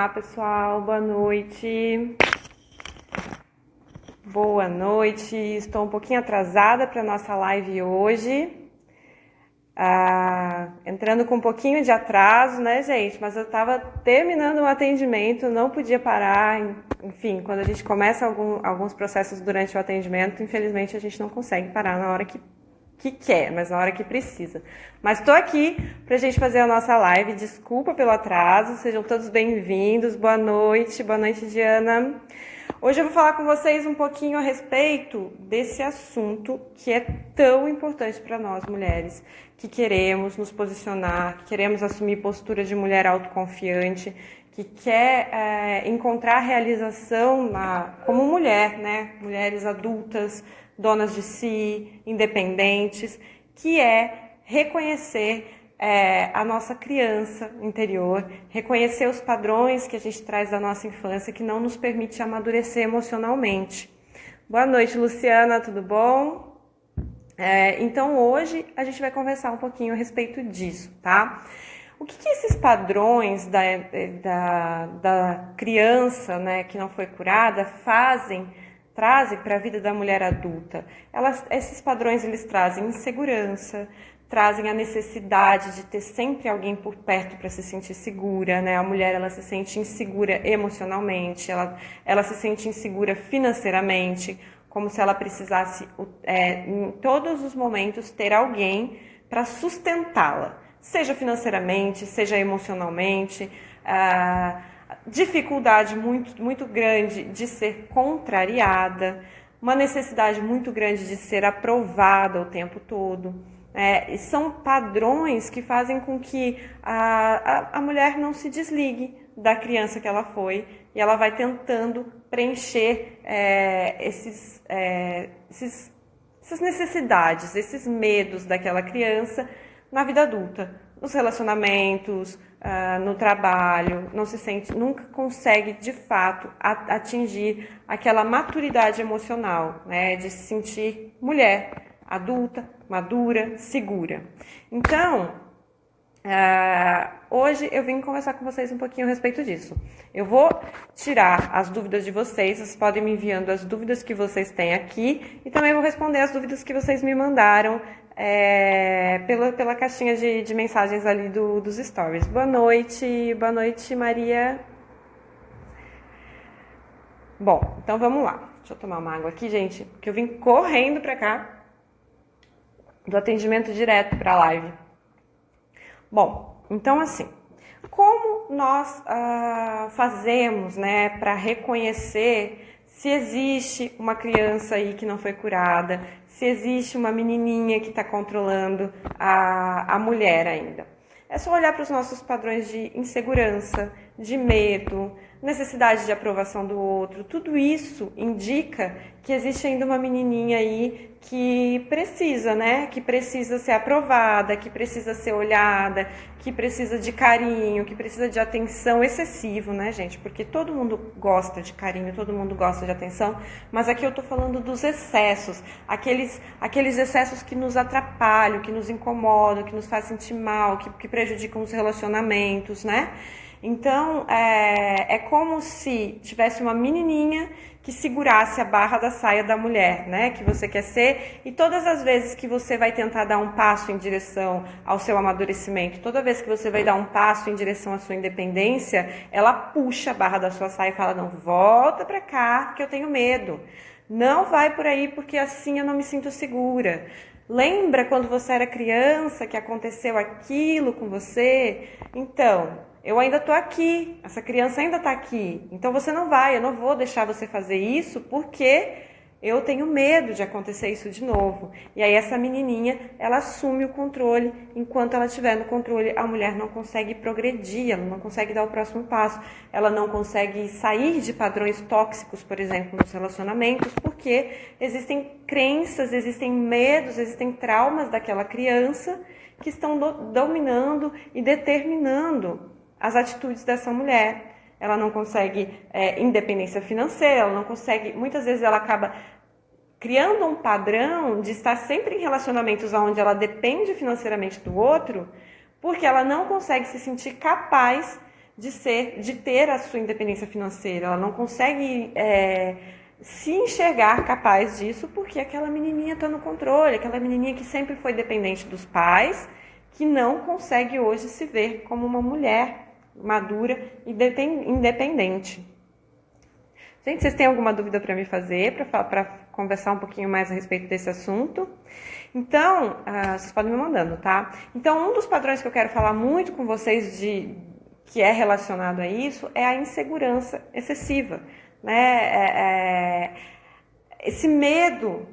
Olá, pessoal, boa noite. Boa noite, estou um pouquinho atrasada para a nossa live hoje. Entrando com um pouquinho de atraso, né, gente? Mas eu estava terminando um atendimento, não podia parar. Enfim, quando a gente começa alguns processos durante o atendimento, infelizmente a gente não consegue parar na hora que quer, mas na hora que precisa. Mas estou aqui para a gente fazer a nossa live. Desculpa pelo atraso, sejam todos bem-vindos. Boa noite, Diana. Hoje eu vou falar com vocês um pouquinho a respeito desse assunto que é tão importante para nós mulheres, que queremos nos posicionar, que queremos assumir postura de mulher autoconfiante, que quer encontrar realização como mulher, né? Mulheres adultas, donas de si, independentes, que é reconhecer a nossa criança interior, reconhecer os padrões que a gente traz da nossa infância que não nos permite amadurecer emocionalmente. Boa noite, Luciana, tudo bom? Então hoje a gente vai conversar um pouquinho a respeito disso, tá? O que esses padrões da criança, né, que não foi curada trazem para a vida da mulher adulta? Esses padrões eles trazem insegurança, trazem a necessidade de ter sempre alguém por perto para se sentir segura, né? A mulher ela se sente insegura emocionalmente, ela se sente insegura financeiramente, como se ela precisasse em todos os momentos ter alguém para sustentá-la, seja financeiramente, seja emocionalmente. Dificuldade muito, muito grande de ser contrariada, uma necessidade muito grande de ser aprovada o tempo todo. São padrões que fazem com que a mulher não se desligue da criança que ela foi e ela vai tentando preencher essas necessidades, esses medos daquela criança na vida adulta, nos relacionamentos, no trabalho, nunca consegue de fato atingir aquela maturidade emocional, né, de se sentir mulher, adulta, madura, segura. Então, hoje eu vim conversar com vocês um pouquinho a respeito disso. Eu vou tirar as dúvidas de vocês podem me enviando as dúvidas que vocês têm aqui e também vou responder as dúvidas que vocês me mandaram pela caixinha de mensagens ali dos stories. Boa noite, Maria. Bom, então vamos lá. Deixa eu tomar uma água aqui, gente, porque eu vim correndo pra cá do atendimento direto para a live. Bom, então assim, como nós fazemos, né, para reconhecer se existe uma criança aí que não foi curada, se existe uma menininha que está controlando a mulher ainda? É só olhar para os nossos padrões de insegurança, de medo, necessidade de aprovação do outro. Tudo isso indica que existe ainda uma menininha aí que precisa, né? Que precisa ser aprovada, que precisa ser olhada, que precisa de carinho, que precisa de atenção excessivo, né, gente? Porque todo mundo gosta de carinho, todo mundo gosta de atenção, mas aqui eu tô falando dos excessos, aqueles excessos que nos atrapalham, que nos incomodam, que nos fazem sentir mal, que prejudicam os relacionamentos, né? Então, é como se tivesse uma menininha que segurasse a barra da saia da mulher, né, que você quer ser, e todas as vezes que você vai tentar dar um passo em direção ao seu amadurecimento, toda vez que você vai dar um passo em direção à sua independência, ela puxa a barra da sua saia e fala, não, volta pra cá, que eu tenho medo. Não vai por aí, porque assim eu não me sinto segura. Lembra quando você era criança que aconteceu aquilo com você? Então, eu ainda tô aqui, essa criança ainda tá aqui, então eu não vou deixar você fazer isso porque eu tenho medo de acontecer isso de novo. E aí essa menininha, ela assume o controle, enquanto ela estiver no controle, a mulher não consegue progredir, ela não consegue dar o próximo passo, ela não consegue sair de padrões tóxicos, por exemplo, nos relacionamentos, porque existem crenças, existem medos, existem traumas daquela criança que estão dominando e determinando as atitudes dessa mulher. Ela não consegue independência financeira, ela não consegue, muitas vezes ela acaba criando um padrão de estar sempre em relacionamentos onde ela depende financeiramente do outro, porque ela não consegue se sentir capaz de ter a sua independência financeira. Ela não consegue se enxergar capaz disso porque aquela menininha está no controle, aquela menininha que sempre foi dependente dos pais, que não consegue hoje se ver como uma mulher madura e independente. Gente, vocês têm alguma dúvida para me fazer, para conversar um pouquinho mais a respeito desse assunto? Então, vocês podem me mandando, tá? Então, um dos padrões que eu quero falar muito com vocês que é relacionado a isso é a insegurança excessiva, né? Esse medo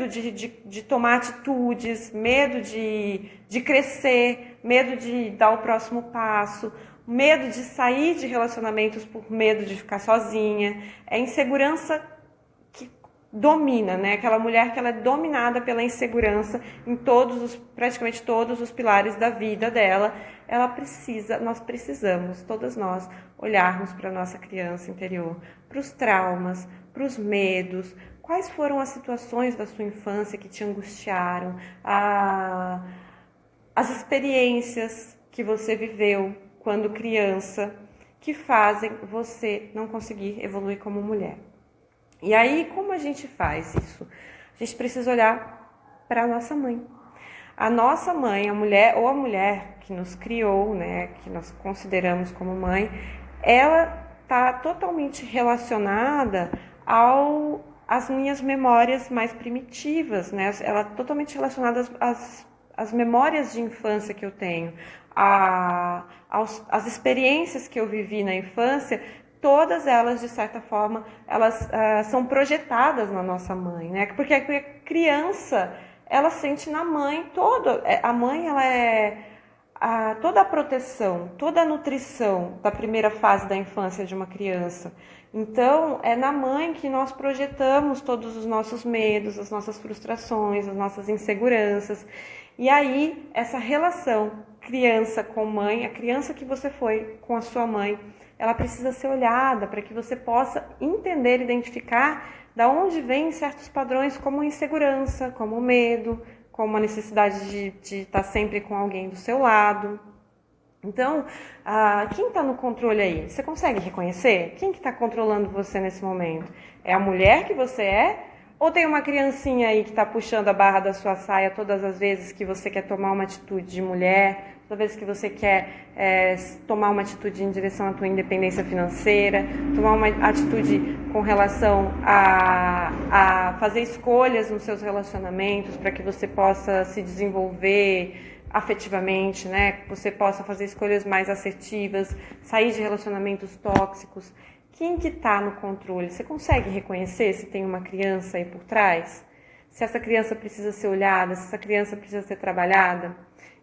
de tomar atitudes, medo de crescer, medo de dar o próximo passo, medo de sair de relacionamentos por medo de ficar sozinha, é insegurança que domina, né? Aquela mulher que ela é dominada pela insegurança em praticamente todos os pilares da vida dela. Nós precisamos, todas nós, olharmos para a nossa criança interior, para os traumas, para os medos, quais foram as situações da sua infância que te angustiaram, as experiências que você viveu quando criança, que fazem você não conseguir evoluir como mulher. E aí, como a gente faz isso? A gente precisa olhar para a nossa mãe. A nossa mãe, a mulher que nos criou, né, que nós consideramos como mãe, ela está totalmente relacionada às minhas memórias mais primitivas, né? Ela está totalmente relacionada às memórias de infância que eu tenho, às experiências que eu vivi na infância. Todas elas, de certa forma, elas são projetadas na nossa mãe, né? Porque a criança, ela sente na mãe a mãe, ela é toda a proteção, toda a nutrição da primeira fase da infância de uma criança. Então, é na mãe que nós projetamos todos os nossos medos, as nossas frustrações, as nossas inseguranças. E aí, essa relação criança com mãe, a criança que você foi com a sua mãe, ela precisa ser olhada para que você possa entender, identificar da onde vêm certos padrões como insegurança, como medo, como a necessidade de estar sempre com alguém do seu lado. Então, quem está no controle aí? Você consegue reconhecer? Quem que está controlando você nesse momento? É a mulher que você é? Ou tem uma criancinha aí que está puxando a barra da sua saia todas as vezes que você quer tomar uma atitude de mulher, toda vez que você quer tomar uma atitude em direção à tua independência financeira, tomar uma atitude com relação a fazer escolhas nos seus relacionamentos para que você possa se desenvolver afetivamente, né? Que você possa fazer escolhas mais assertivas, sair de relacionamentos tóxicos. Quem que está no controle? Você consegue reconhecer se tem uma criança aí por trás? Se essa criança precisa ser olhada, se essa criança precisa ser trabalhada?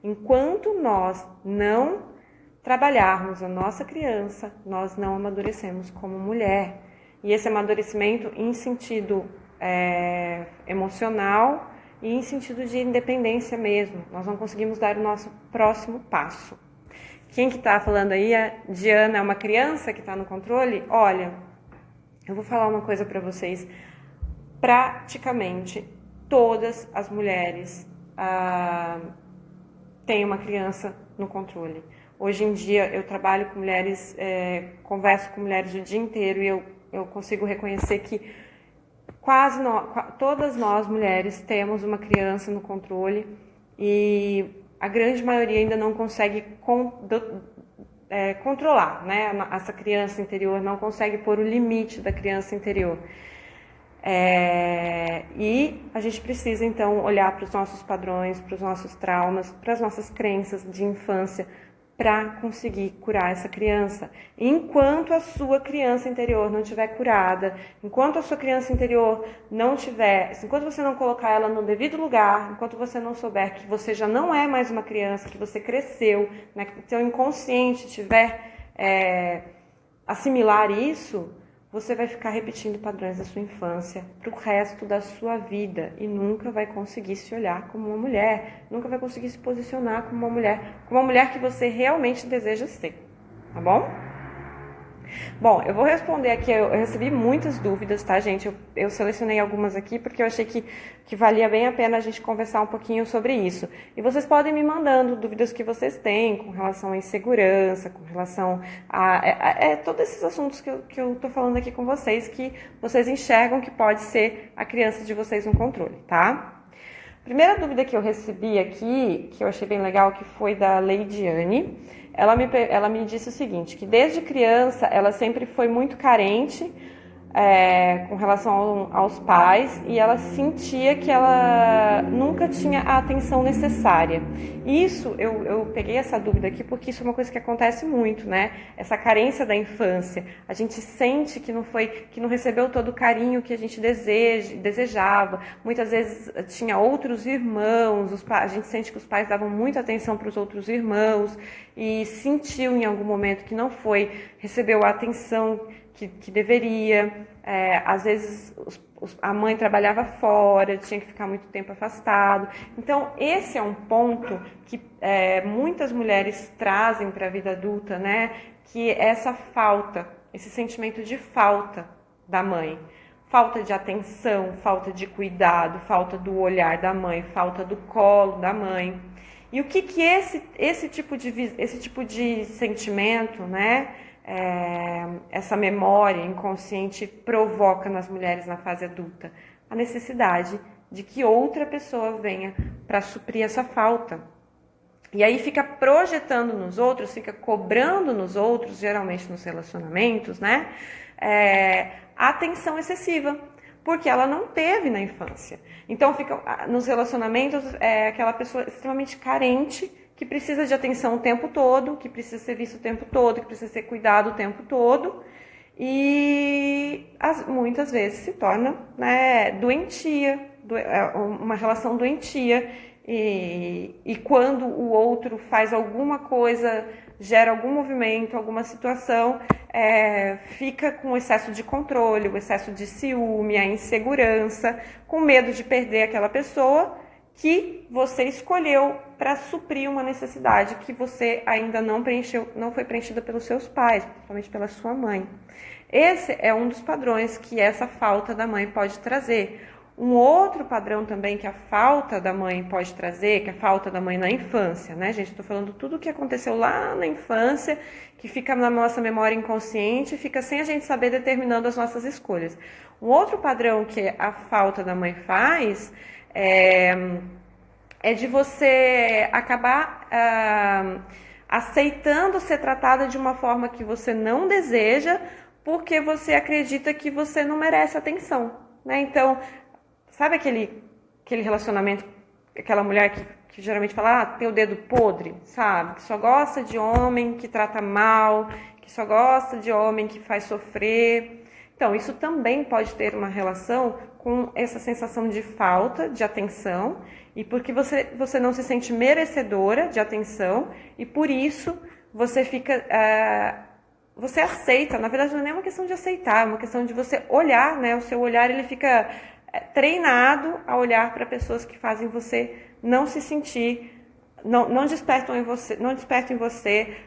Enquanto nós não trabalharmos a nossa criança, nós não amadurecemos como mulher. E esse amadurecimento em sentido emocional e em sentido de independência mesmo. Nós não conseguimos dar o nosso próximo passo. Quem que está falando aí? A Diana é uma criança que está no controle? Olha, eu vou falar uma coisa para vocês. Praticamente todas as mulheres têm uma criança no controle. Hoje em dia eu trabalho com mulheres, converso com mulheres o dia inteiro e eu consigo reconhecer que todas nós mulheres temos uma criança no controle e a grande maioria ainda não consegue controlar, né? Essa criança interior, não consegue pôr o limite da criança interior. E a gente precisa então olhar para os nossos padrões, para os nossos traumas, para as nossas crenças de infância, para conseguir curar essa criança. Enquanto a sua criança interior não estiver curada, enquanto a sua criança interior não tiver, enquanto você não colocar ela no devido lugar, enquanto você não souber que você já não é mais uma criança, que você cresceu, né, que o seu inconsciente tiver assimilar isso, você vai ficar repetindo padrões da sua infância para o resto da sua vida e nunca vai conseguir se olhar como uma mulher, nunca vai conseguir se posicionar como uma mulher que você realmente deseja ser, tá bom? Bom, eu vou responder aqui, eu recebi muitas dúvidas, tá, gente? Eu selecionei algumas aqui porque eu achei que valia bem a pena a gente conversar um pouquinho sobre isso. E vocês podem me mandando dúvidas que vocês têm com relação à insegurança, com relação a todos esses assuntos que eu tô falando aqui com vocês, que vocês enxergam que pode ser a criança de vocês no controle, tá? Primeira dúvida que eu recebi aqui, que eu achei bem legal, que foi da Leidiane. Ela me disse o seguinte, que desde criança ela sempre foi muito carente com relação aos pais e ela sentia que ela nunca tinha a atenção necessária. Isso, eu peguei essa dúvida aqui porque isso é uma coisa que acontece muito, né? Essa carência da infância. A gente sente que não recebeu todo o carinho que a gente desejava. Muitas vezes tinha outros irmãos, a gente sente que os pais davam muita atenção para os outros irmãos e sentiu em algum momento que não recebeu a atenção que deveria. Às vezes a mãe trabalhava fora, tinha que ficar muito tempo afastado. Então esse é um ponto que muitas mulheres trazem para a vida adulta, né? Que é essa falta, esse sentimento de falta da mãe. Falta de atenção, falta de cuidado, falta do olhar da mãe, falta do colo da mãe. E o que esse tipo de sentimento, né? Essa memória inconsciente provoca nas mulheres na fase adulta? A necessidade de que outra pessoa venha para suprir essa falta. E aí fica projetando nos outros, fica cobrando nos outros, geralmente nos relacionamentos, né? A atenção excessiva, porque ela não teve na infância. Então fica nos relacionamentos aquela pessoa extremamente carente, que precisa de atenção o tempo todo, que precisa ser visto o tempo todo, que precisa ser cuidado o tempo todo, e muitas vezes se torna, né, doentia, uma relação doentia, e quando o outro faz alguma coisa, gera algum movimento, alguma situação, fica com excesso de controle, o excesso de ciúme, a insegurança, com medo de perder aquela pessoa que você escolheu para suprir uma necessidade que você ainda não preencheu, não foi preenchida pelos seus pais, principalmente pela sua mãe. Esse é um dos padrões que essa falta da mãe pode trazer. Um outro padrão também que a falta da mãe pode trazer, que é a falta da mãe na infância, né, gente? Estou falando tudo o que aconteceu lá na infância, que fica na nossa memória inconsciente, fica sem a gente saber, determinando as nossas escolhas. Um outro padrão que a falta da mãe faz é de você acabar aceitando ser tratada de uma forma que você não deseja, porque você acredita que você não merece atenção, né? Então, sabe aquele relacionamento, aquela mulher que geralmente fala, tem o dedo podre, sabe? Que só gosta de homem que trata mal, que só gosta de homem que faz sofrer. Então, isso também pode ter uma relação com essa sensação de falta de atenção e porque você não se sente merecedora de atenção e por isso você fica... você aceita, na verdade não é nem uma questão de aceitar, é uma questão de você olhar, né? O seu olhar ele fica treinado a olhar para pessoas que fazem você não se sentir, não despertam em você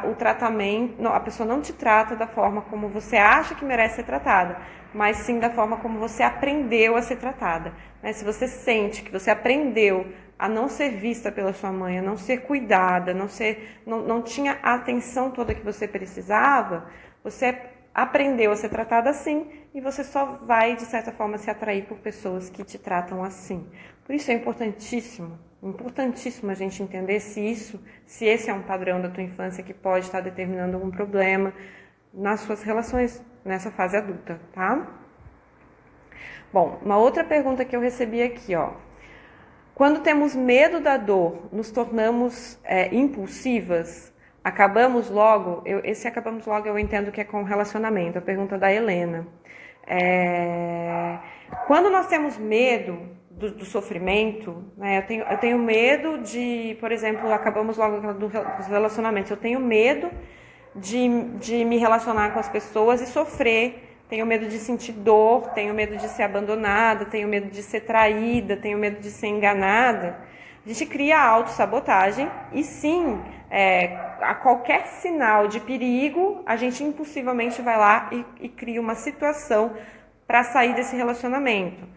o tratamento, a pessoa não te trata da forma como você acha que merece ser tratada, mas sim da forma como você aprendeu a ser tratada. Né? Se você sente que você aprendeu a não ser vista pela sua mãe, a não ser cuidada, não tinha a atenção toda que você precisava, você aprendeu a ser tratada assim e você só vai, de certa forma, se atrair por pessoas que te tratam assim. Por isso é importantíssimo a gente entender se esse é um padrão da tua infância que pode estar determinando algum problema nas suas relações nessa fase adulta, tá? Bom, uma outra pergunta que eu recebi aqui, ó. Quando temos medo da dor, nos tornamos impulsivas? Acabamos logo? Acabamos logo eu entendo que é com relacionamento, a pergunta da Helena. Quando nós temos medo do sofrimento, né, eu tenho medo de, por exemplo, acabamos logo dos relacionamentos, eu tenho medo de me relacionar com as pessoas e sofrer, tenho medo de sentir dor, tenho medo de ser abandonada, tenho medo de ser traída, tenho medo de ser enganada. a gente cria a autossabotagem e sim, a qualquer sinal de perigo, a gente impulsivamente vai lá e cria uma situação para sair desse relacionamento.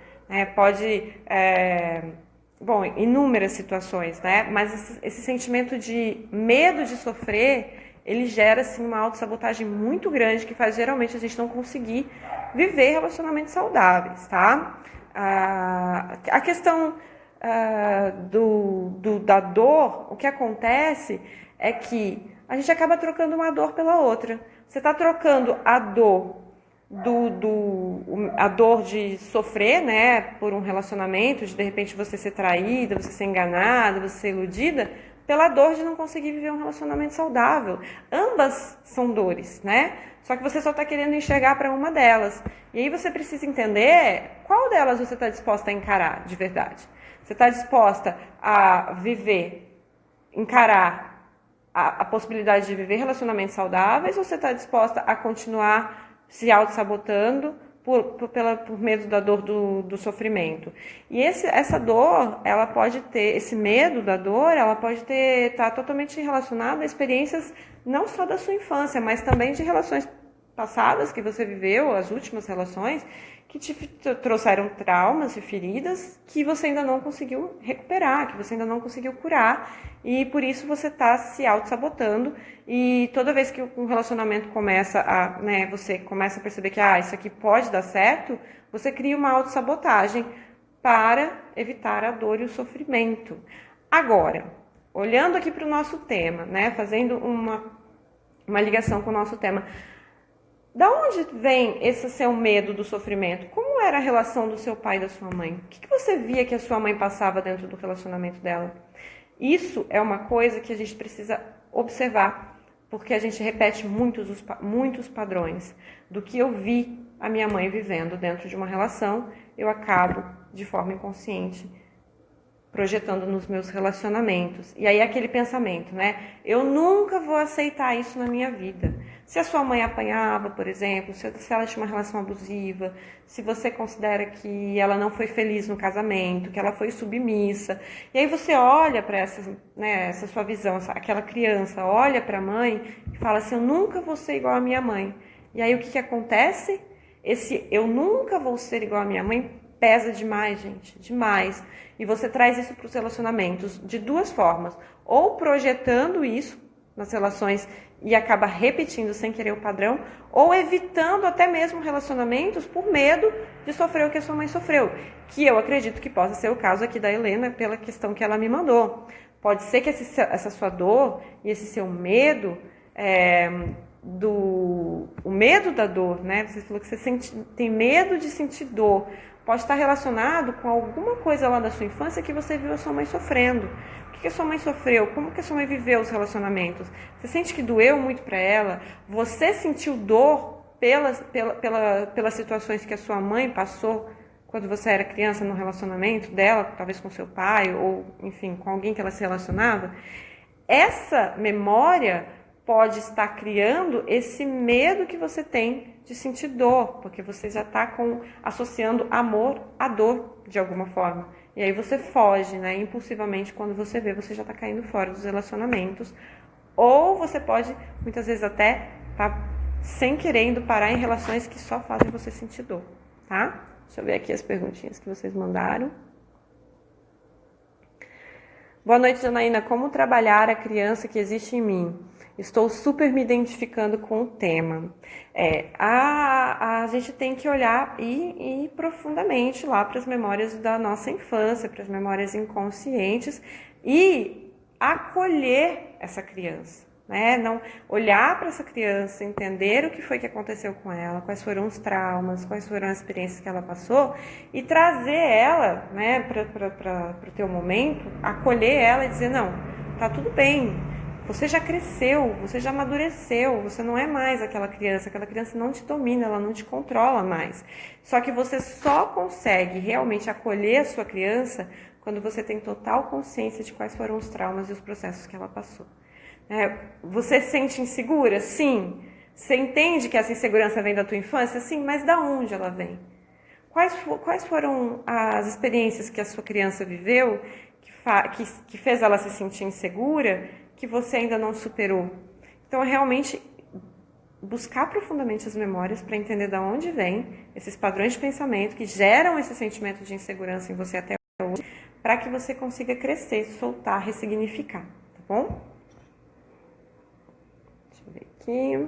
Inúmeras situações, né? Mas esse sentimento de medo de sofrer, ele gera assim, uma autossabotagem muito grande que faz geralmente a gente não conseguir viver relacionamentos saudáveis, tá? A questão da dor, o que acontece é que a gente acaba trocando uma dor pela outra. Você está trocando a dor a dor de sofrer, né, por um relacionamento, de repente você ser traída, você ser enganada, você ser iludida, pela dor de não conseguir viver um relacionamento saudável. Ambas são dores, né? Só que você só está querendo enxergar para uma delas. E aí você precisa entender qual delas você está disposta a encarar de verdade. Você está disposta a encarar a possibilidade de viver relacionamentos saudáveis, ou você está disposta a continuar se auto-sabotando por medo da dor do sofrimento? E essa dor, ela pode ter, esse medo da dor, ela pode estar totalmente relacionada a experiências não só da sua infância, mas também de relações passadas que você viveu, as últimas relações, que te trouxeram traumas e feridas que você ainda não conseguiu recuperar, que você ainda não conseguiu curar, e por isso você está se auto-sabotando. E toda vez que um relacionamento começa você começa a perceber que isso aqui pode dar certo, você cria uma auto-sabotagem para evitar a dor e o sofrimento. Agora, olhando aqui para o nosso tema, né, fazendo uma ligação com o nosso tema, da onde vem esse seu medo do sofrimento? Como era a relação do seu pai e da sua mãe? O que você via que a sua mãe passava dentro do relacionamento dela? Isso é uma coisa que a gente precisa observar, porque a gente repete muitos padrões. Do que eu vi a minha mãe vivendo dentro de uma relação, eu acabo, de forma inconsciente, projetando nos meus relacionamentos. E aí aquele pensamento, né? Eu nunca vou aceitar isso na minha vida. Se a sua mãe apanhava, por exemplo, se ela tinha uma relação abusiva, se você considera que ela não foi feliz no casamento, que ela foi submissa, e aí você olha para essa sua visão, aquela criança olha para a mãe e fala assim, eu nunca vou ser igual à minha mãe. E aí o que acontece? Esse eu nunca vou ser igual à minha mãe pesa demais, gente, demais. E você traz isso para os relacionamentos de duas formas. Ou projetando isso nas relações e acaba repetindo sem querer o padrão, ou evitando até mesmo relacionamentos por medo de sofrer o que a sua mãe sofreu. Que eu acredito que possa ser o caso aqui da Helena, pela questão que ela me mandou. Pode ser que essa sua dor e esse seu medo, o medo da dor, né? Você falou que você tem medo de sentir dor. Pode estar relacionado com alguma coisa lá da sua infância que você viu a sua mãe sofrendo. O que a sua mãe sofreu? Como que a sua mãe viveu os relacionamentos? Você sente que doeu muito para ela? Você sentiu dor pelas situações que a sua mãe passou quando você era criança no relacionamento dela, talvez com seu pai ou, enfim, com alguém que ela se relacionava? Essa memória pode estar criando esse medo que você tem de sentir dor, porque você já está associando amor à dor de alguma forma. E aí você foge, né? Impulsivamente, quando você vê, você já está caindo fora dos relacionamentos. Ou você pode, muitas vezes até, tá sem querendo parar em relações que só fazem você sentir dor, tá? Deixa eu ver aqui as perguntinhas que vocês mandaram. Boa noite, Janaína. Como trabalhar a criança que existe em mim? Estou super me identificando com o tema. A gente tem que olhar e ir profundamente lá para as memórias da nossa infância, para as memórias inconscientes e acolher essa criança, né? Não olhar para essa criança, entender o que foi que aconteceu com ela, quais foram os traumas, quais foram as experiências que ela passou e trazer ela, né, para o teu momento, acolher ela e dizer, não, tá tudo bem. Você já cresceu, você já amadureceu, você não é mais aquela criança não te domina, ela não te controla mais. Só que você só consegue realmente acolher a sua criança quando você tem total consciência de quais foram os traumas e os processos que ela passou. Você se sente insegura? Sim. Você entende que essa insegurança vem da tua infância? Sim, mas da onde ela vem? Quais foram as experiências que a sua criança viveu que que fez ela se sentir insegura, que você ainda não superou. Então, é realmente buscar profundamente as memórias para entender de onde vem esses padrões de pensamento que geram esse sentimento de insegurança em você até hoje, para que você consiga crescer, soltar, ressignificar, tá bom? Deixa eu ver aqui.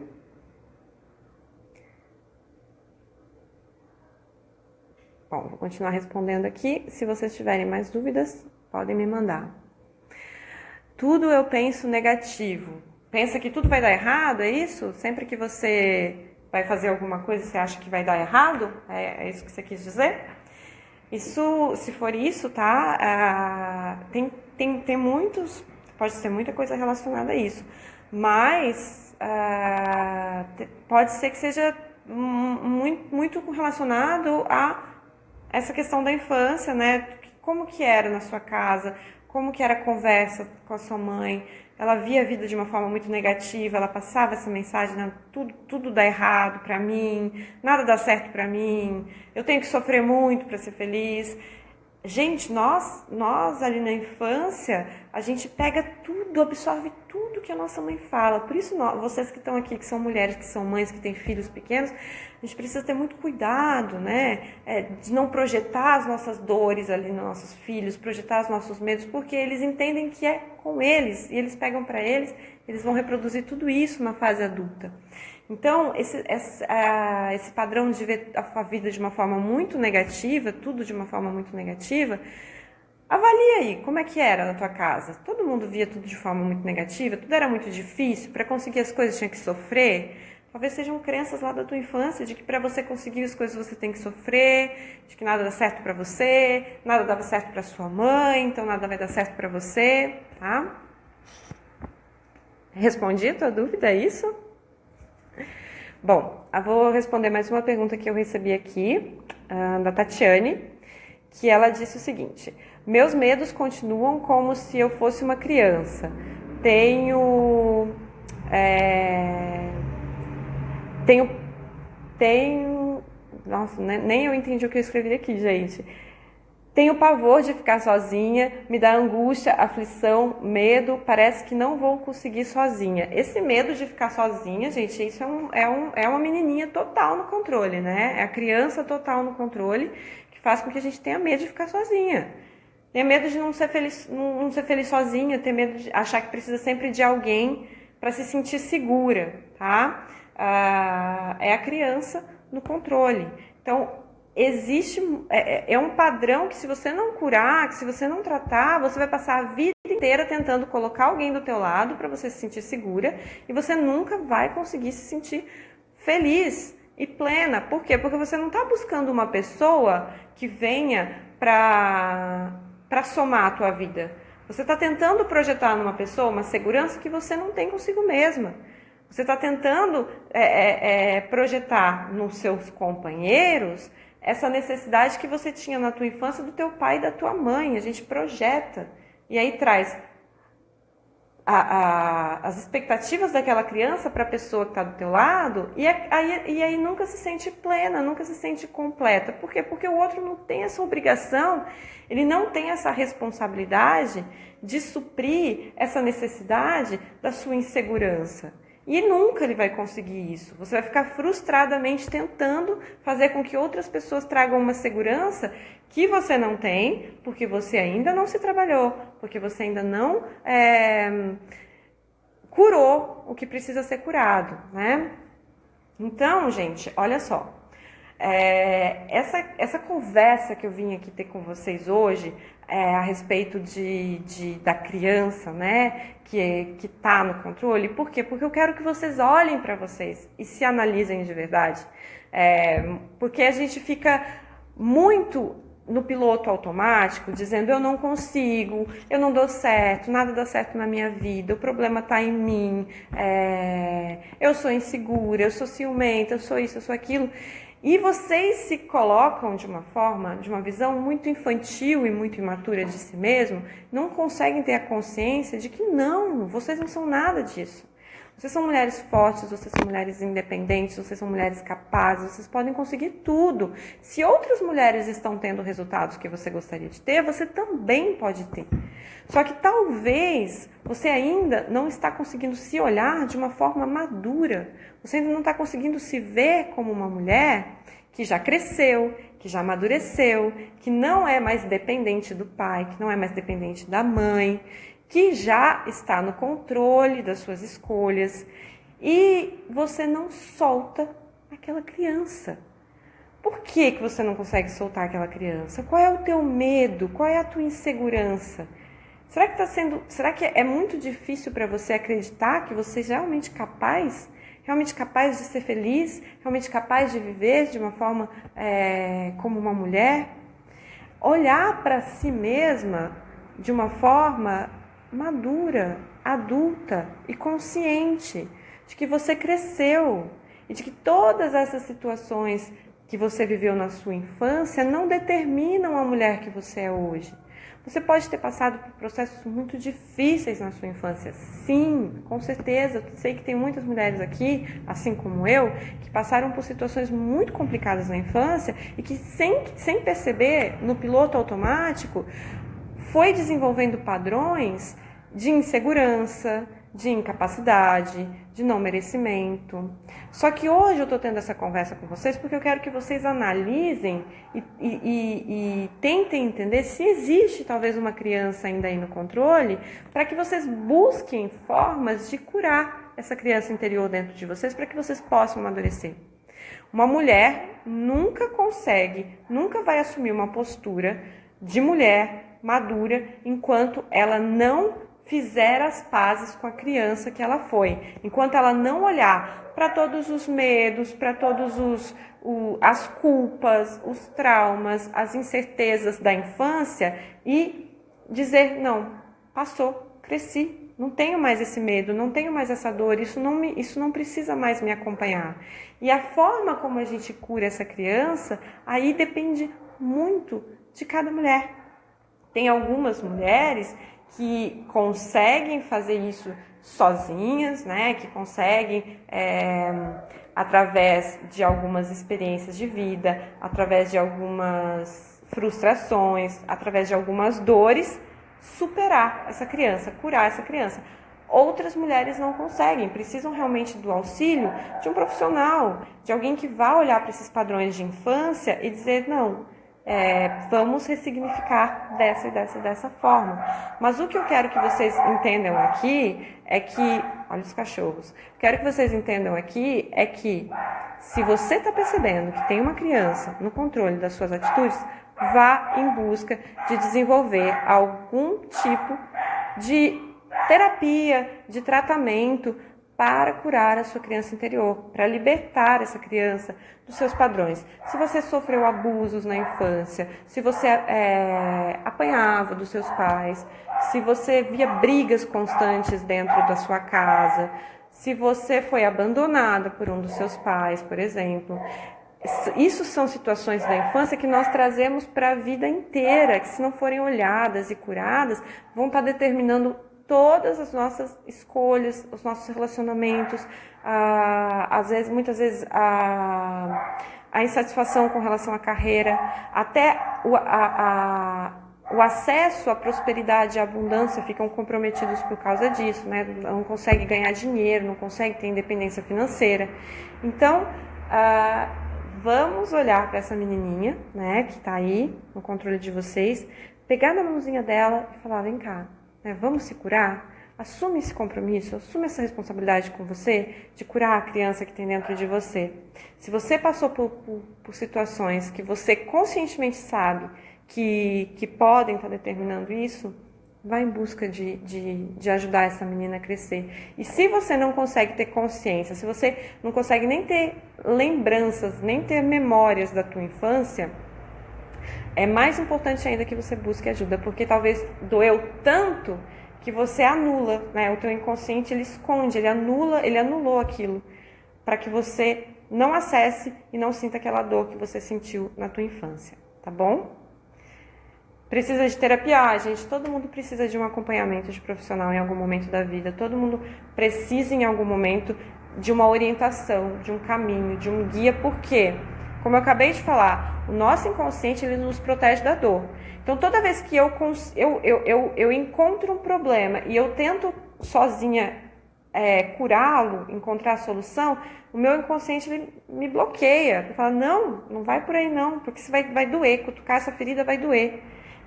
Bom, vou continuar respondendo aqui. Se vocês tiverem mais dúvidas, podem me mandar. Tudo eu penso negativo. Pensa que tudo vai dar errado, é isso? Sempre que você vai fazer alguma coisa, você acha que vai dar errado? É isso que você quis dizer? Isso, se for isso, tá? Tem muitos, pode ser muita coisa relacionada a isso. Mas pode ser que seja muito relacionado a essa questão da infância, né? Como que era na sua casa? Como que era a conversa com a sua mãe? Ela via a vida de uma forma muito negativa, ela passava essa mensagem, né? Tudo dá errado pra mim, nada dá certo pra mim, eu tenho que sofrer muito pra ser feliz. Gente, nós ali na infância, a gente pega tudo, absorve tudo que a nossa mãe fala. Por isso, vocês que estão aqui, que são mulheres, que são mães, que têm filhos pequenos, a gente precisa ter muito cuidado, né? De não projetar as nossas dores ali nos nossos filhos, projetar os nossos medos, porque eles entendem que é com eles, e eles pegam para eles, eles vão reproduzir tudo isso na fase adulta. Então, esse padrão de ver a vida de uma forma muito negativa, tudo de uma forma muito negativa, avalia aí, como é que era na tua casa? Todo mundo via tudo de forma muito negativa? Tudo era muito difícil? Para conseguir as coisas tinha que sofrer? Talvez sejam crenças lá da tua infância, de que para você conseguir as coisas você tem que sofrer, de que nada dá certo para você, nada dava certo para sua mãe, então nada vai dar certo para você, tá? Respondi a tua dúvida, é isso? Bom, eu vou responder mais uma pergunta que eu recebi aqui, da Tatiane, que ela disse o seguinte: meus medos continuam como se eu fosse uma criança. Nossa, nem eu entendi o que eu escrevi aqui, gente. Tenho pavor de ficar sozinha, me dá angústia, aflição, medo, parece que não vou conseguir sozinha. Esse medo de ficar sozinha, gente, isso é uma menininha total no controle, né? É a criança total no controle que faz com que a gente tenha medo de ficar sozinha. Tenha medo de não ser feliz sozinha, ter medo de achar que precisa sempre de alguém para se sentir segura, tá? É a criança no controle. Então, existe um padrão que se você não curar, que se você não tratar, você vai passar a vida inteira tentando colocar alguém do teu lado para você se sentir segura e você nunca vai conseguir se sentir feliz e plena. Por quê? Porque você não está buscando uma pessoa que venha para somar a tua vida. Você está tentando projetar numa pessoa uma segurança que você não tem consigo mesma. Você está tentando projetar nos seus companheiros essa necessidade que você tinha na tua infância do teu pai e da tua mãe. A gente projeta e aí traz as expectativas daquela criança para a pessoa que está do teu lado e aí nunca se sente plena, nunca se sente completa. Por quê? Porque o outro não tem essa obrigação, ele não tem essa responsabilidade de suprir essa necessidade da sua insegurança. E nunca ele vai conseguir isso. Você vai ficar frustradamente tentando fazer com que outras pessoas tragam uma segurança que você não tem, porque você ainda não se trabalhou, porque você ainda não curou o que precisa ser curado, né? Então, gente, olha só. Essa conversa que eu vim aqui ter com vocês hoje a respeito da criança, né, que está no controle. Por quê? Porque eu quero que vocês olhem para vocês e se analisem de verdade. Porque a gente fica muito no piloto automático, dizendo eu não consigo, eu não dou certo, nada dá certo na minha vida, o problema está em mim, eu sou insegura, eu sou ciumenta, eu sou isso, eu sou aquilo. E vocês se colocam de uma visão muito infantil e muito imatura de si mesmo, não conseguem ter a consciência de que não, vocês não são nada disso. Vocês são mulheres fortes, vocês são mulheres independentes, vocês são mulheres capazes, vocês podem conseguir tudo. Se outras mulheres estão tendo resultados que você gostaria de ter, você também pode ter. Só que talvez você ainda não está conseguindo se olhar de uma forma madura. Você ainda não está conseguindo se ver como uma mulher que já cresceu, que já amadureceu, que não é mais dependente do pai, que não é mais dependente da mãe, que já está no controle das suas escolhas e você não solta aquela criança. Por que você não consegue soltar aquela criança? Qual é o teu medo? Qual é a tua insegurança? Será que é muito difícil para você acreditar que você é realmente capaz de ser feliz, realmente capaz de viver de uma forma como uma mulher? Olhar para si mesma de uma forma madura, adulta e consciente de que você cresceu e de que todas essas situações que você viveu na sua infância não determinam a mulher que você é hoje. Você pode ter passado por processos muito difíceis na sua infância. Sim, com certeza. Eu sei que tem muitas mulheres aqui, assim como eu, que passaram por situações muito complicadas na infância e que sem perceber, no piloto automático, foi desenvolvendo padrões de insegurança, de incapacidade, de não merecimento. Só que hoje eu estou tendo essa conversa com vocês porque eu quero que vocês analisem e tentem entender se existe talvez uma criança ainda aí no controle, para que vocês busquem formas de curar essa criança interior dentro de vocês, para que vocês possam amadurecer. Uma mulher nunca vai assumir uma postura de mulher madura enquanto ela não fizer as pazes com a criança que ela foi, enquanto ela não olhar para todos os medos, para todos as culpas, os traumas, as incertezas da infância e dizer, não, passou, cresci, não tenho mais esse medo, não tenho mais essa dor, isso não precisa mais me acompanhar. E a forma como a gente cura essa criança, aí depende muito de cada mulher. Tem algumas mulheres que conseguem fazer isso sozinhas, né? Que conseguem, através de algumas experiências de vida, através de algumas frustrações, através de algumas dores, superar essa criança, curar essa criança. Outras mulheres não conseguem, precisam realmente do auxílio de um profissional, de alguém que vá olhar para esses padrões de infância e dizer, não, vamos ressignificar dessa forma. Mas o que eu quero que vocês entendam aqui é que, olha os cachorros, quero que vocês entendam aqui é que se você está percebendo que tem uma criança no controle das suas atitudes, vá em busca de desenvolver algum tipo de terapia, de tratamento para curar a sua criança interior, para libertar essa criança dos seus padrões. Se você sofreu abusos na infância, se você apanhava dos seus pais, se você via brigas constantes dentro da sua casa, se você foi abandonada por um dos seus pais, por exemplo, isso são situações da infância que nós trazemos para a vida inteira, que se não forem olhadas e curadas, vão estar determinando todas as nossas escolhas, os nossos relacionamentos, muitas vezes a insatisfação com relação à carreira, até o acesso à prosperidade e à abundância ficam comprometidos por causa disso, né? Não consegue ganhar dinheiro, não consegue ter independência financeira. Então, vamos olhar para essa menininha, né, que está aí no controle de vocês, pegar na mãozinha dela e falar, vem cá, vamos se curar? Assume esse compromisso, assume essa responsabilidade com você de curar a criança que tem dentro de você. Se você passou por situações que você conscientemente sabe que podem estar determinando isso, vá em busca de ajudar essa menina a crescer. E se você não consegue ter consciência, se você não consegue nem ter lembranças, nem ter memórias da tua infância, é mais importante ainda que você busque ajuda, porque talvez doeu tanto que você anula, né? O teu inconsciente, ele esconde, ele anulou aquilo, para que você não acesse e não sinta aquela dor que você sentiu na tua infância, tá bom? Precisa de terapia? Gente, todo mundo precisa de um acompanhamento de profissional em algum momento da vida. Todo mundo precisa em algum momento de uma orientação, de um caminho, de um guia. Por quê? Como eu acabei de falar, o nosso inconsciente ele nos protege da dor. Então, toda vez que eu encontro um problema e eu tento sozinha curá-lo, encontrar a solução, o meu inconsciente ele me bloqueia. Ele fala, não vai por aí não, porque isso vai doer, cutucar essa ferida vai doer.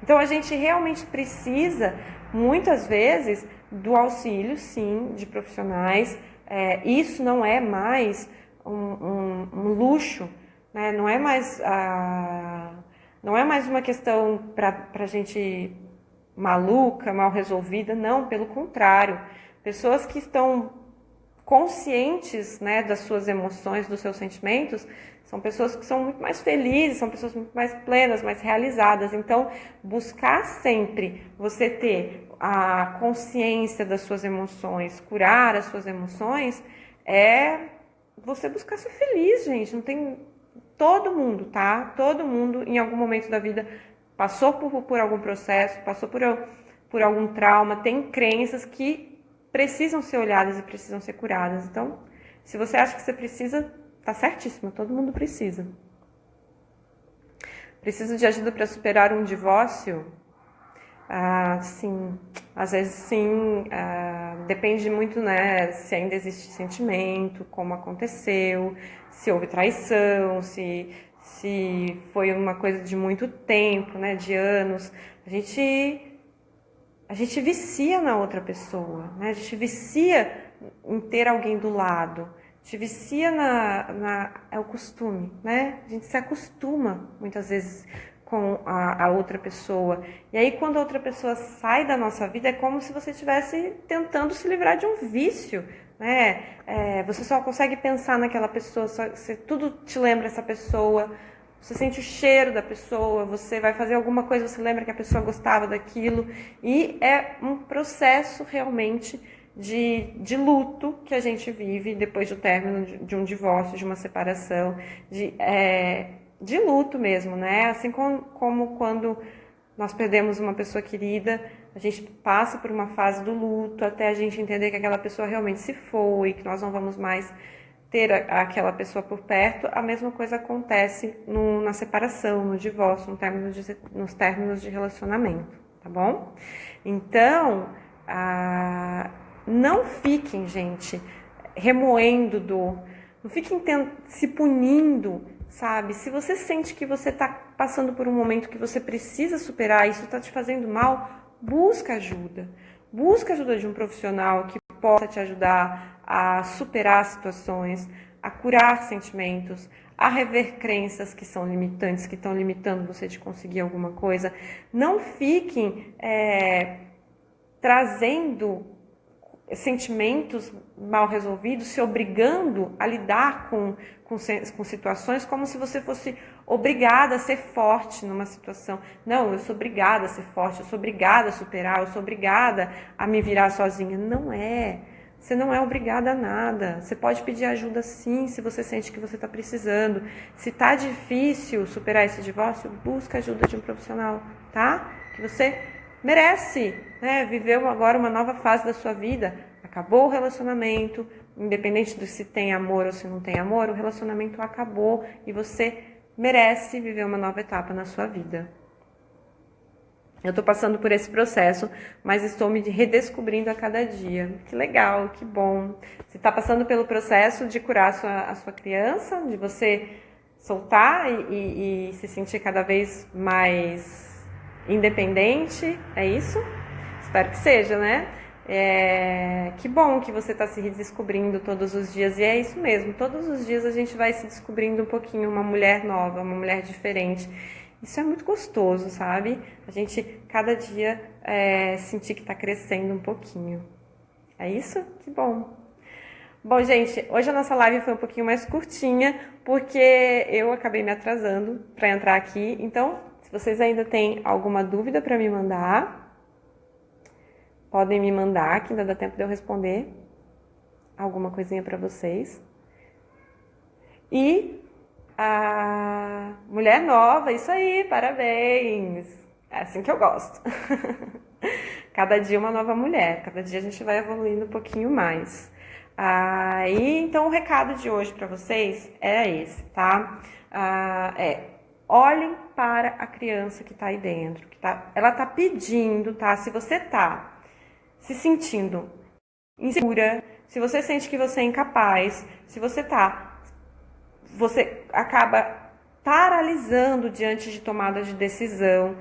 Então, a gente realmente precisa, muitas vezes, do auxílio, sim, de profissionais. Isso não é mais um luxo, né? Não é mais uma questão para gente maluca, mal resolvida, não, pelo contrário. Pessoas que estão conscientes, né, das suas emoções, dos seus sentimentos, são pessoas que são muito mais felizes, são pessoas muito mais plenas, mais realizadas. Então, buscar sempre você ter a consciência das suas emoções, curar as suas emoções, é você buscar ser feliz, gente. Não tem... Todo mundo, tá? Todo mundo, em algum momento da vida, passou por algum processo, passou por algum trauma, tem crenças que precisam ser olhadas e precisam ser curadas. Então, se você acha que você precisa, tá certíssimo, todo mundo precisa. Preciso de ajuda para superar um divórcio? Sim, às vezes sim, depende muito, né, se ainda existe sentimento, como aconteceu, se houve traição, se foi uma coisa de muito tempo, né, de anos. A gente vicia na outra pessoa, né, a gente vicia em ter alguém do lado, a gente vicia é o costume, né, a gente se acostuma muitas vezes com a outra pessoa. E aí, quando a outra pessoa sai da nossa vida, é como se você estivesse tentando se livrar de um vício, né? Você só consegue pensar naquela pessoa, tudo te lembra essa pessoa, você sente o cheiro da pessoa, você vai fazer alguma coisa, você lembra que a pessoa gostava daquilo. E é um processo realmente de luto que a gente vive depois do término de um divórcio, de uma separação, de luto mesmo, né? Assim como quando nós perdemos uma pessoa querida, a gente passa por uma fase do luto até a gente entender que aquela pessoa realmente se foi, que nós não vamos mais ter aquela pessoa por perto. A mesma coisa acontece na separação, no divórcio, nos términos de relacionamento, tá bom? Então, não fiquem, gente, remoendo dor, não fiquem se punindo, sabe? Se você sente que você está passando por um momento que você precisa superar, isso está te fazendo mal, busca ajuda. Busca ajuda de um profissional que possa te ajudar a superar situações, a curar sentimentos, a rever crenças que são limitantes, que estão limitando você de conseguir alguma coisa. Não fiquem trazendo sentimentos mal resolvidos, se obrigando a lidar com situações como se você fosse obrigada a ser forte numa situação. Não, eu sou obrigada a ser forte, eu sou obrigada a superar, eu sou obrigada a me virar sozinha. Não é. Você não é obrigada a nada. Você pode pedir ajuda sim, se você sente que você está precisando. Se está difícil superar esse divórcio, busca ajuda de um profissional, tá? Que você merece, né? Viveu agora uma nova fase da sua vida. Acabou o relacionamento, independente de se tem amor ou se não tem amor, o relacionamento acabou e você merece viver uma nova etapa na sua vida. Eu estou passando por esse processo, mas estou me redescobrindo a cada dia. Que legal, que bom. Você está passando pelo processo de curar a sua criança, de você soltar e se sentir cada vez mais independente, é isso? Espero que seja, né? Que bom que você está se redescobrindo todos os dias, e é isso mesmo, todos os dias a gente vai se descobrindo um pouquinho, uma mulher nova, uma mulher diferente. Isso é muito gostoso, sabe? A gente, cada dia, sentir que está crescendo um pouquinho. É isso? Que bom! Bom, gente, hoje a nossa live foi um pouquinho mais curtinha, porque eu acabei me atrasando para entrar aqui. Então, se vocês ainda têm alguma dúvida para me mandar, podem me mandar, que ainda dá tempo de eu responder alguma coisinha para vocês. E a mulher nova, isso aí, parabéns! É assim que eu gosto. Cada dia uma nova mulher, cada dia a gente vai evoluindo um pouquinho mais. E então o recado de hoje para vocês é esse, tá? Olhem para a criança que tá aí dentro, ela tá pedindo, tá? Se você tá se sentindo insegura, se você sente que você é incapaz, se você acaba paralisando diante de tomadas de decisão.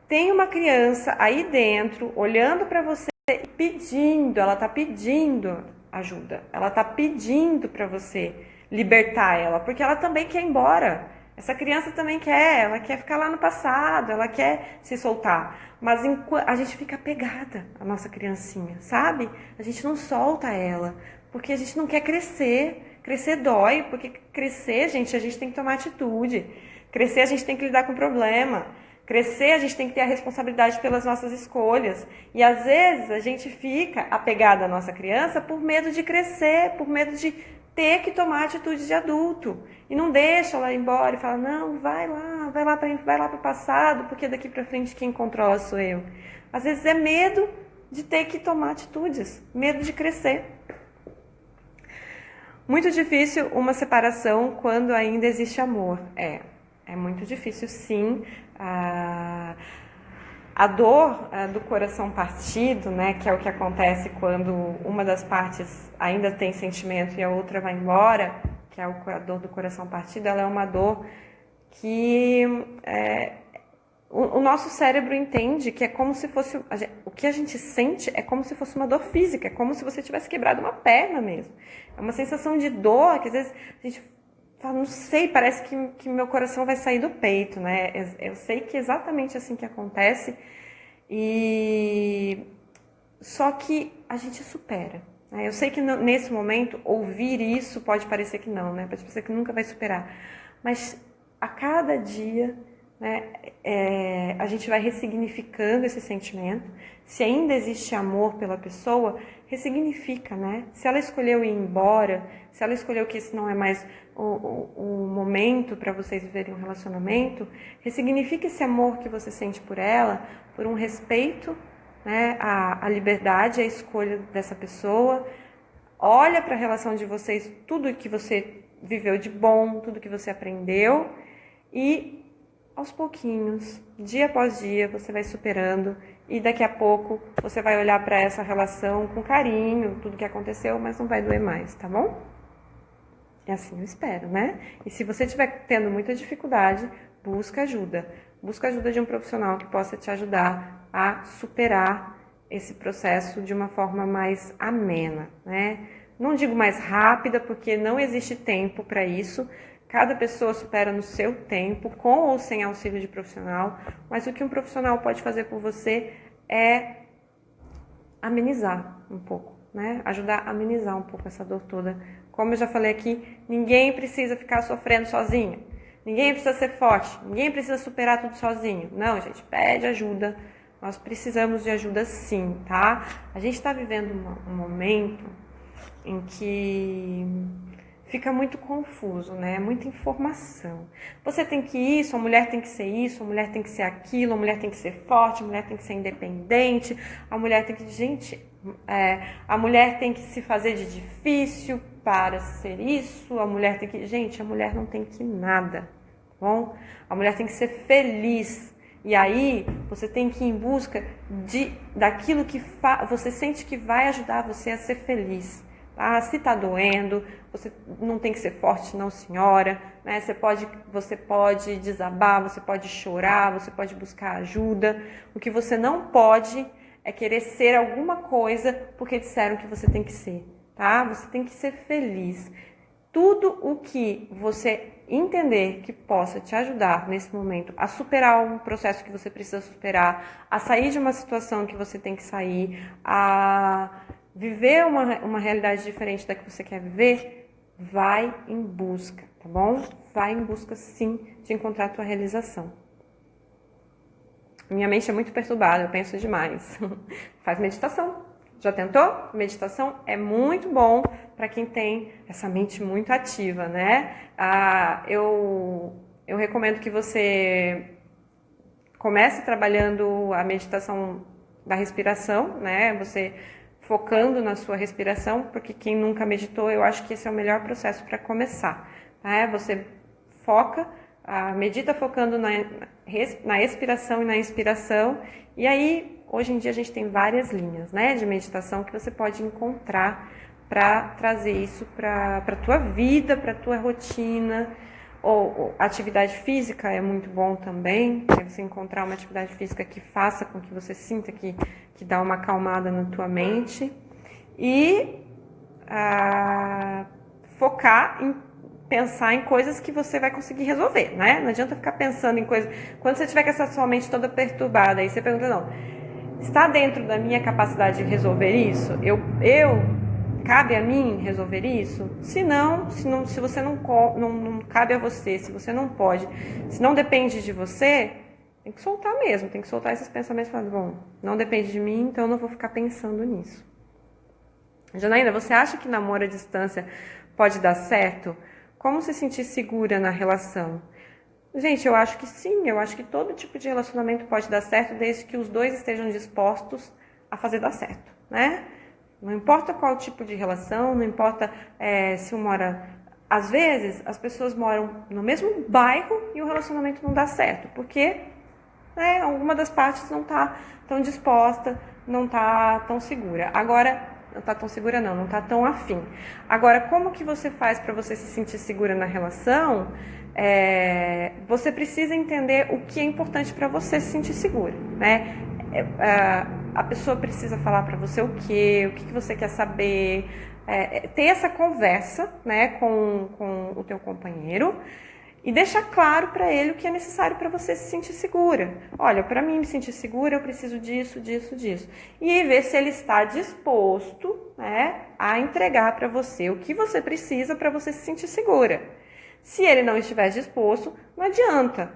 Tem uma criança aí dentro, olhando para você e pedindo, ela tá pedindo ajuda. Ela tá pedindo para você libertar ela, porque ela também quer ir embora. Essa criança também ela quer ficar lá no passado, ela quer se soltar. Mas a gente fica apegada à nossa criancinha, sabe? A gente não solta ela, porque a gente não quer crescer. Crescer dói, porque crescer, gente, a gente tem que tomar atitude. Crescer, a gente tem que lidar com o problema. Crescer, a gente tem que ter a responsabilidade pelas nossas escolhas. E às vezes a gente fica apegada à nossa criança por medo de crescer, por medo de ter que tomar atitude de adulto. E não deixa ela ir embora e fala, não, vai lá para o passado, porque daqui para frente quem controla sou eu. Às vezes é medo de ter que tomar atitudes, medo de crescer. Muito difícil uma separação quando ainda existe amor. É muito difícil, sim. A dor do coração partido, né, que é o que acontece quando uma das partes ainda tem sentimento e a outra vai embora, que é a dor do coração partido, ela é uma dor que o nosso cérebro entende que é como se fosse... O que a gente sente é como se fosse uma dor física, é como se você tivesse quebrado uma perna mesmo. É uma sensação de dor que às vezes a gente fala, não sei, parece que meu coração vai sair do peito, né? Eu sei que é exatamente assim que acontece. Só que a gente supera. Né? Eu sei que nesse momento ouvir isso pode parecer que não, né? Pode parecer que nunca vai superar. Mas a cada dia... né, a gente vai ressignificando esse sentimento. Se ainda existe amor pela pessoa, ressignifica, né? Se ela escolheu ir embora, se ela escolheu que esse não é mais o momento para vocês viverem um relacionamento, ressignifica esse amor que você sente por ela, por um respeito, né, à liberdade, à escolha dessa pessoa. Olha para a relação de vocês, tudo que você viveu de bom, tudo que você aprendeu, e aos pouquinhos, dia após dia, você vai superando e daqui a pouco você vai olhar para essa relação com carinho, tudo que aconteceu, mas não vai doer mais, tá bom? É assim eu espero, né? E se você estiver tendo muita dificuldade, busca ajuda. Busca ajuda de um profissional que possa te ajudar a superar esse processo de uma forma mais amena, né? Não digo mais rápida, porque não existe tempo para isso. Cada pessoa supera no seu tempo, com ou sem auxílio de profissional, mas o que um profissional pode fazer por você é amenizar um pouco, né? Ajudar a amenizar um pouco essa dor toda. Como eu já falei aqui, ninguém precisa ficar sofrendo sozinha, ninguém precisa ser forte, ninguém precisa superar tudo sozinho. Não, gente, pede ajuda, nós precisamos de ajuda sim, tá? A gente está vivendo um momento em que fica muito confuso, né? Muita informação. Você tem que isso, a mulher tem que ser isso, a mulher tem que ser aquilo, a mulher tem que ser forte, a mulher tem que ser independente, a mulher tem que... Gente, a mulher tem que se fazer de difícil para ser isso, a mulher tem que... Gente, a mulher não tem que nada, tá bom? A mulher tem que ser feliz. E aí, você tem que ir em busca daquilo que você sente que vai ajudar você a ser feliz. Se tá doendo, você não tem que ser forte não, senhora, né? Você pode desabar, você pode chorar, você pode buscar ajuda. O que você não pode é querer ser alguma coisa porque disseram que você tem que ser, tá? Você tem que ser feliz. Tudo o que você entender que possa te ajudar nesse momento a superar um processo que você precisa superar, a sair de uma situação que você tem que sair, a viver uma realidade diferente da que você quer viver, vai em busca, tá bom? Vai em busca, sim, de encontrar a tua realização. Minha mente é muito perturbada, eu penso demais. Faz meditação. Já tentou? Meditação é muito bom para quem tem essa mente muito ativa, né? Eu recomendo que você comece trabalhando a meditação da respiração, né? Você focando na sua respiração, porque quem nunca meditou, eu acho que esse é o melhor processo para começar. Tá? Você foca, medita focando na expiração e na inspiração, e aí, hoje em dia, a gente tem várias linhas, né, de meditação que você pode encontrar para trazer isso para a tua vida, para a tua rotina. Ou atividade física é muito bom também, você encontrar uma atividade física que faça com que você sinta que dá uma acalmada na tua mente. E focar em pensar em coisas que você vai conseguir resolver, né? Não adianta ficar pensando em coisas... Quando você tiver com essa sua mente toda perturbada, aí você pergunta, não, está dentro da minha capacidade de resolver isso? Cabe a mim resolver isso? Se você não cabe a você, se você não pode, se não depende de você, tem que soltar mesmo, tem que soltar esses pensamentos e falar, bom, não depende de mim, então eu não vou ficar pensando nisso. Janaína, você acha que namoro à distância pode dar certo? Como se sentir segura na relação? Gente, eu acho que sim, eu acho que todo tipo de relacionamento pode dar certo desde que os dois estejam dispostos a fazer dar certo, né? Não importa qual tipo de relação, não importa se um mora... Às vezes, as pessoas moram no mesmo bairro e o relacionamento não dá certo, porque alguma das partes não está tão disposta, não está tão segura. Agora, não está tão segura não está tão afim. Agora, como que você faz para você se sentir segura na relação? Você precisa entender o que é importante para você se sentir segura, né? A pessoa precisa falar para você o que você quer saber, ter essa conversa, né, com o teu companheiro e deixar claro para ele o que é necessário para você se sentir segura. Olha, para mim me sentir segura eu preciso disso, disso, disso. E ver se ele está disposto, né, a entregar para você o que você precisa para você se sentir segura. Se ele não estiver disposto, não adianta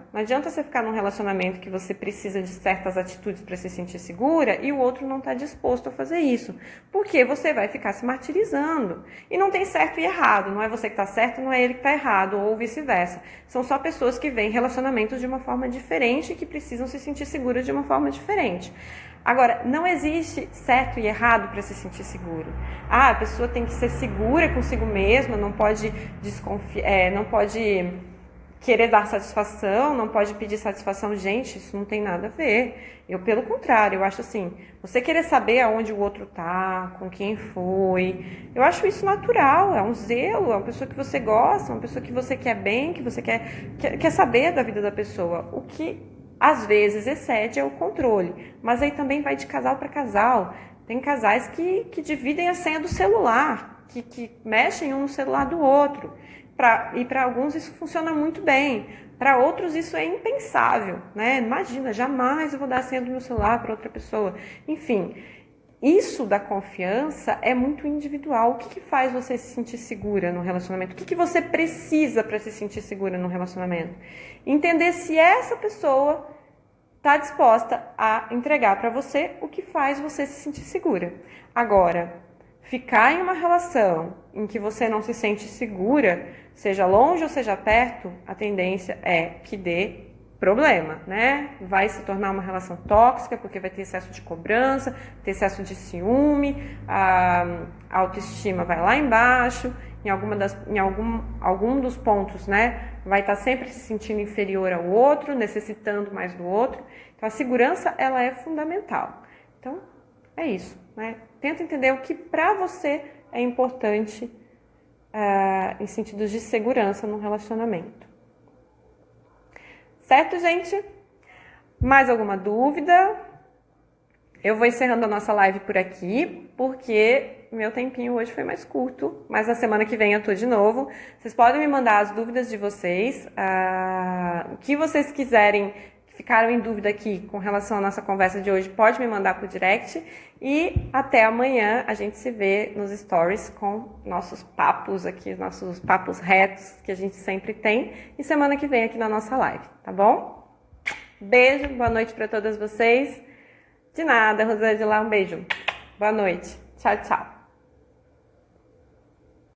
você ficar num relacionamento que você precisa de certas atitudes para se sentir segura e o outro não está disposto a fazer isso, porque você vai ficar se martirizando. E não tem certo e errado, não é você que está certo, não é ele que está errado, ou vice-versa. São só pessoas que veem relacionamentos de uma forma diferente e que precisam se sentir seguras de uma forma diferente. Agora, não existe certo e errado para se sentir seguro. A pessoa tem que ser segura consigo mesma, não pode desconfiar, não pode querer dar satisfação, não pode pedir satisfação. Gente, isso não tem nada a ver. Pelo contrário, eu acho assim, você querer saber aonde o outro tá, com quem foi, eu acho isso natural, é um zelo, é uma pessoa que você gosta, uma pessoa que você quer bem, que você quer saber da vida da pessoa. O que às vezes excede é o controle, mas aí também vai de casal para casal. Tem casais que dividem a senha do celular, que mexem um no celular do outro. E para alguns isso funciona muito bem, para outros isso é impensável, né? Imagina, jamais eu vou dar a senha do meu celular para outra pessoa. Enfim, isso da confiança é muito individual. O que faz você se sentir segura no relacionamento? O que você precisa para se sentir segura no relacionamento? Entender se essa pessoa está disposta a entregar para você o que faz você se sentir segura. Agora, ficar em uma relação em que você não se sente segura, seja longe ou seja perto, a tendência é que dê problema, né? Vai se tornar uma relação tóxica, porque vai ter excesso de cobrança, ter excesso de ciúme, a autoestima vai lá embaixo, em algum dos pontos, né? Vai estar sempre se sentindo inferior ao outro, necessitando mais do outro. Então, a segurança, ela é fundamental. Então, é isso, né? Tenta entender o que para você é importante em sentidos de segurança no relacionamento. Certo, gente? Mais alguma dúvida? Eu vou encerrando a nossa live por aqui, porque meu tempinho hoje foi mais curto, mas na semana que vem eu tô de novo. Vocês podem me mandar as dúvidas de vocês, o que vocês quiserem, que ficaram em dúvida aqui com relação à nossa conversa de hoje, pode me mandar por direct. E até amanhã a gente se vê nos stories com nossos papos aqui, nossos papos retos que a gente sempre tem. E semana que vem aqui na nossa live, tá bom? Beijo, boa noite para todas vocês. De nada, Rosângela, um beijo. Boa noite. Tchau, tchau.